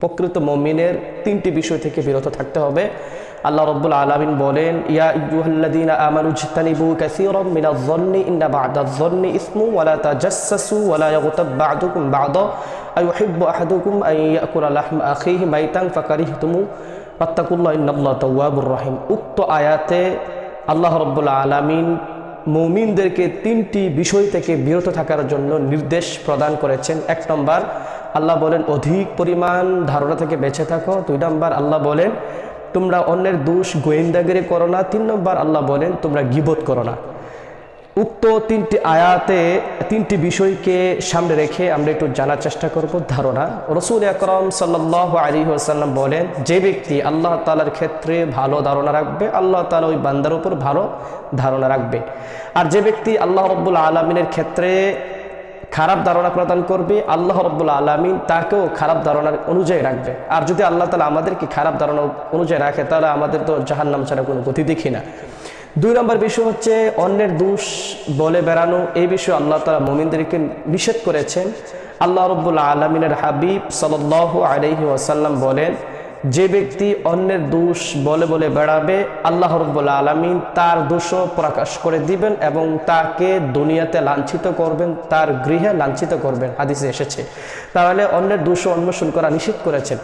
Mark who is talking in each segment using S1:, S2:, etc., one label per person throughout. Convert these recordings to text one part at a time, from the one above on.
S1: প্রকৃত মুমিনের তিনটি বিষয় থেকে বিরত থাকতে হবে। আল্লাহ রাব্বুল আলামিন বলেন, ইয়া আইয়ুহাল্লাযীনা আমানু ইজতানিবু কাসীরাম মিনাজ-যন্নি ইন্না বা'দাজ-যন্নি ইসমু ওয়া লা তাজাসসাসু ওয়া লা ইয়াগতাব বা'দুকুম বা'দা আইয়ুহিব্বু আহাদুকুম আন ইয়াকুলা লাহমা আখিহি মাইতান ফাকারিহতুমু ওয়াত্তাকুল্লাহা ইন্নাল্লাহা তাওয়াবুর রহিম। উক্ত আয়াতে আল্লাহ রাব্বুল আলামিন মুমিনদেরকে তিনটি বিষয় থেকে বিরত থাকার জন্য নির্দেশ প্রদান করেছেন। 1 নম্বর আল্লাহ বলেন অধিক পরিমাণ ধারণা থেকে বেঁচে থাকো। 2 নম্বর আল্লাহ বলেন তোমরা অন্যের দোষ গোয়েন্দাগিরি করো না। 3 নম্বর আল্লাহ বলেন তোমরা গীবত করো না। উক্ত তিনটি আয়াতে তিনটি বিষয়কে সামনে রেখে আমরা একটু জানার চেষ্টা করব। ধারণা, রাসূল আকরাম সাল্লাল্লাহু আলাইহি ওয়াসাল্লাম বলেন, যে ব্যক্তি আল্লাহ তাআলার ক্ষেত্রে ভালো ধারণা রাখবে, আল্লাহ তাআলা ওই বান্দার উপর ভালো ধারণা রাখবে। আর যে ব্যক্তি আল্লাহ রাব্বুল আলামিনের ক্ষেত্রে খারাপ ধারণা প্রদান করবে, আল্লাহ রাব্বুল আলামিন তাকেও খারাপ ধারণার অনুযায়ী রাখবে। আর যদি আল্লাহ তাআলা আমাদেরকে খারাপ ধারণা অনুযায়ী রাখে, তাহলে আমাদের তো জাহান্নাম ছাড়া কোনো গতি দেখি না। 2 নম্বর বিষয় হচ্ছে অন্যের দোষ বলে বেড়ানো। এই বিষয়ে আল্লাহ তাআলা মুমিনদেরকে নিষেধ করেছেন। আল্লাহ রাব্বুল আলামিনের হাবিব সাল্লাল্লাহু আলাইহি ওয়াসাল্লাম বলেন, যে ব্যক্তি অন্যের দোষ বলে বলে বেড়াবে, আল্লাহ রাব্বুল আলামিন তার দোষও প্রকাশ করে দিবেন এবং তাকে দুনিয়াতে লাঞ্ছিত করবেন, তার গৃহে লাঞ্ছিত করবেন, হাদিসে এসেছে। তাহলে অন্যের দোষ অন্বেষণ করা নিষেধ করেছেন।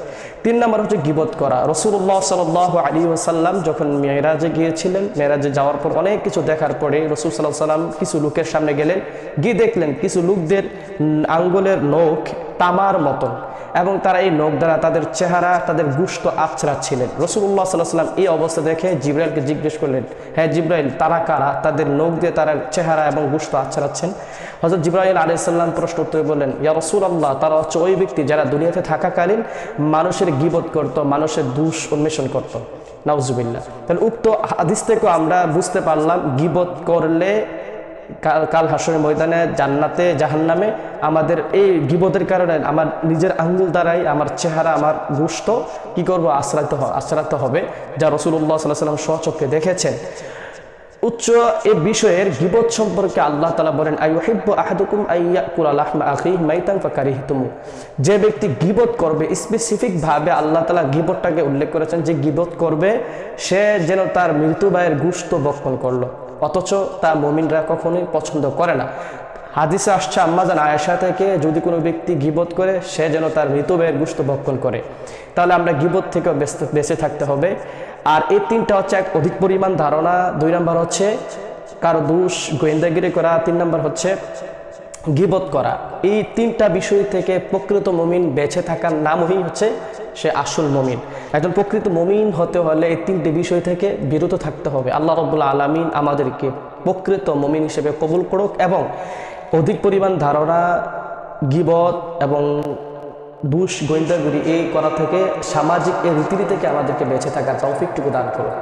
S1: 3 নম্বর হচ্ছে গীবত করা। রাসূলুল্লাহ সাল্লাল্লাহু আলাইহি ওয়াসাল্লাম যখন মেরাজে গিয়েছিলেন, মেরাজে যাওয়ার পর অনেক কিছু দেখার পরে রাসূল সাল্লাল্লাহু আলাইহি ওয়াসাল্লাম কিছু লোকের সামনে গেলেন, গিয়ে দেখলেন কিছু লোকদের আঙ্গুলের নখ তামার মতন এবং তারা এই নখ দ্বারা তাদের চেহারা, তাদের গোশত আঁচড়াচ্ছিলেন। রাসূলুল্লাহ সাল্লাল্লাহু আলাইহি ওয়াসাল্লাম এই অবস্থা দেখে জিবরাইলকে জিজ্ঞেস করলেন, হ্যাঁ জিবরাইল, তারা কারা? তাদের নখ দিয়ে তারা চেহারা এবং গোশত আঁচড়াচ্ছেন। হযরত জিবরাইল আলাইহিস সালাম প্রশ্ন উত্তরে বললেন, ইয়া রাসূলুল্লাহ, তারা হচ্ছে ওই ব্যক্তি যারা দুনিয়াতে থাকাকালীন মানুষের গীবত করত, মানুষের দোষ অন্বেষণ করত। নাউজুবিল্লাহ। তাহলে উক্ত হাদিস থেকে আমরা বুঝতে পারলাম গীবত করলে কাল হাসরের ময়দানে, জান্নাতে, জাহান্নামে আমাদের এই গীবতের কারণে আমার নিজের আঙ্গুল দ্বারাই আমার চেহারা, আমার গোশত কি করবো? আশ্রাতে হবে, যা রাসূলুল্লাহ সাল্লাল্লাহু আলাইহি ওয়াসাল্লাম স্বচক্ষে দেখেছেন। উচ্চ এই বিষয়ের গীবত সম্পর্কে আল্লাহ তাআলা বলেন, আইয়ুহিব্বু আহাদুকুম আইয়াকুলা লাহমা আখিহি মাইতান ফাকারিহতুমু। যে ব্যক্তি গীবত করবে, স্পেসিফিক ভাবে আল্লাহ তাআলা গীবতটাকে উল্লেখ করেছেন যে গীবত করবে সে যেন তার মৃত্যু ভাইয়ের গোশত ভক্ষণ করলো, অথচ তা মুমিনরা কখনোই পছন্দ করে না। হাদিসে আসছে আম্মা জান আয়েশা থেকে, যদি কোনো ব্যক্তি গীবত করে সে যেন তার মৃত ভাইয়ের গোশত ভক্ষণ করে। তাহলে আমরা গীবত থেকে বেঁচে থাকতে হবে। আর এই 3টা হচ্ছে এক অধিক পরিমাণ ধারণা, 2 নম্বর হচ্ছে কারো দোষ গোয়েন্দাগিরি করা, 3 নম্বর হচ্ছে গীবত করা। এই 3টা বিষয় থেকে প্রকৃত মুমিন বেঁচে থাকার নামই হচ্ছে সে আসল মুমিন। একজন প্রকৃত মুমিন হতে হলে এই 3টি বিষয় থেকে বিরত থাকতে হবে। আল্লাহ রাব্বুল আলামিন আমাদেরকে প্রকৃত মুমিন হিসেবে কবুল করুক এবং অধিক পরিমাণ ধারণা, গীবত এবং দোষ গোয়েন্দাগিরি এই করা থেকে, সামাজিক এই রীতিনীতি থেকে আমাদেরকে বেঁচে থাকার তৌফিকটুকু দান করুন।